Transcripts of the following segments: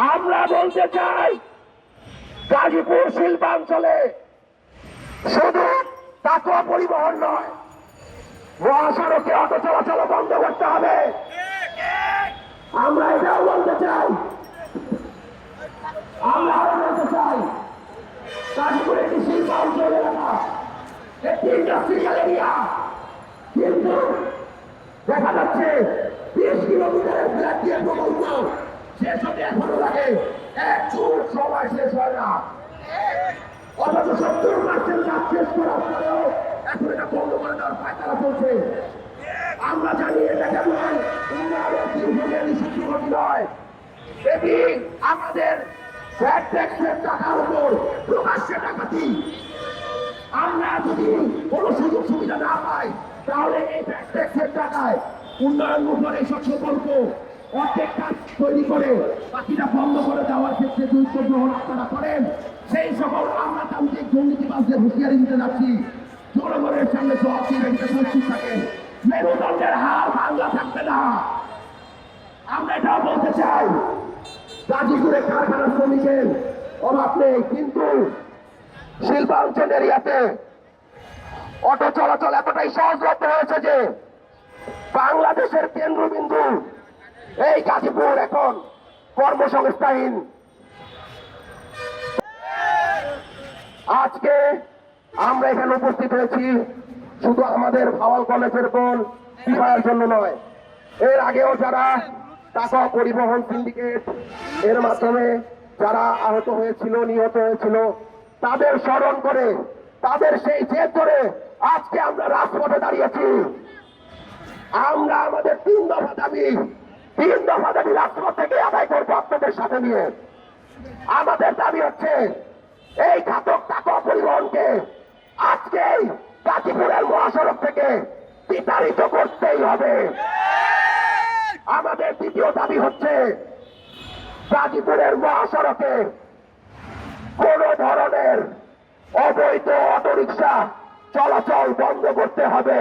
আমরা বলতে চাই গাজীপুর শিল্পাঞ্চলে শুধু তাকওয়া পরিবহন নয়, মহাসড়কে অটো চলাচল বন্ধ করতে হবে। আমরা এটাও বলতে চাই, আমরা আরো বলতে চাই গাজীপুর একটি শিল্পাঞ্চল এলাকা, একটি ইন্ডাস্ট্রিয়াল এরিয়া, কিন্তু দেখা যাচ্ছে 20 কিলোমিটারের ফ্ল্যাট দিয়ে প্রকল্প শেষ হতে এখনো লাগে 1 যুগ সময় শেষ হয় না। অথচ 70% কাজ শেষ করার পরেও এখন এটা বন্ধ করে দেওয়ার পায়তারা চলছে। আমরা জানি এটা কেমন নয়, এটি আমাদের ভ্যাট ট্যাক্সের টাকার উপর প্রকাশ্যে ডাকাতি। আমরা যদি কোনো সুযোগ সুবিধা না পাই তাহলে এই ভ্যাট ট্যাক্সের টাকায় উন্নয়ন উপর এইসব প্রকল্প অর্ধেক কাজ তৈরি করে বাকিটা বন্ধ করে দেওয়ার ক্ষেত্রে যে উদ্যোগ গ্রহণ আপনারা করেন, সেই সকল আমরা তান্ত্রিক দুর্নীতিবাজদের হুঁশিয়ারি দিতে যাচ্ছি। জনগণের সামনে জবাব দিয়ে রেখে প্রস্তুত থাকেন, মেরুদণ্ডের হার বাংলা থাকবে না। আমরা এটাও বলতে চাই গাজীপুরে কারখানা শ্রমিকের অভাব নেই, কিন্তু শিল্পাঞ্চল এরিয়াতে অটো চলাচল এতটাই সহজলভ্য হয়েছে যে বাংলাদেশের কেন্দ্রবিন্দু এই গাজীপুর এখন কর্মসংস্থানহীন। আজকে আমরা এখানে উপস্থিত হয়েছি শুধু আমাদের ভাওয়াল কলেজের বোন বিবাহের জন্য নয়, এর আগেও যারা তাকওয়া পরিবহন সিন্ডিকেট এর মাধ্যমে যারা আহত হয়েছিল, নিহত হয়েছিল, তাদের স্মরণ করে, তাদের সেই জেদ ধরে আজকে আমরা রাজপথে দাঁড়িয়েছি। আমরা আমাদের 3 দফা দাবি রাজপথ থেকে আদায় করবো আপনাদের সাথে নিয়ে। আমাদের দাবি হচ্ছে এই ঘাতক তাকওয়া পরিবহনকে আজকেই গাজীপুরের মহাসড়ক থেকে বিতাড়িত করতেই হবে। আমাদের দ্বিতীয় দাবি হচ্ছে গাজীপুরের মহাসড়কে কোন ধরনের অবৈধ অটোরিকশা চলাচল বন্ধ করতে হবে।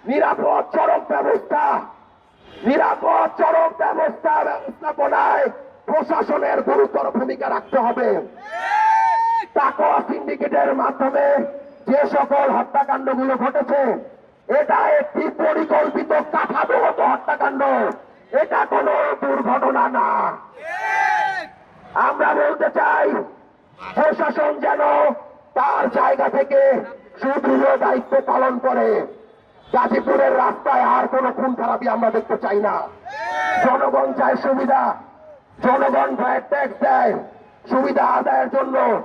নিরাপদ সড়ক ব্যবস্থাপনায় প্রশাসনের গুরুতর ভূমিকা রাখতে হবে। তাকওয়া সিন্ডিকেটের মাধ্যমে যে সকল হত্যাকাণ্ডগুলো ঘটেছে, এটা একটি পরিকল্পিত কাঠামোগত হত্যাকাণ্ড, এটা কোনো দুর্ঘটনা না। আমরা বলতে চাই প্রশাসন যেন তার জায়গা থেকে সুদৃঢ় দায়িত্ব পালন করে। গাজীপুরের রাস্তায় আর কোনো খুন খারাপি আমরা দেখতে চাই না। জনগণ চায় সুবিধা, জনগণ ভ্যাট ট্যাক্স দেয় সুবিধা আদায়ের জন্য।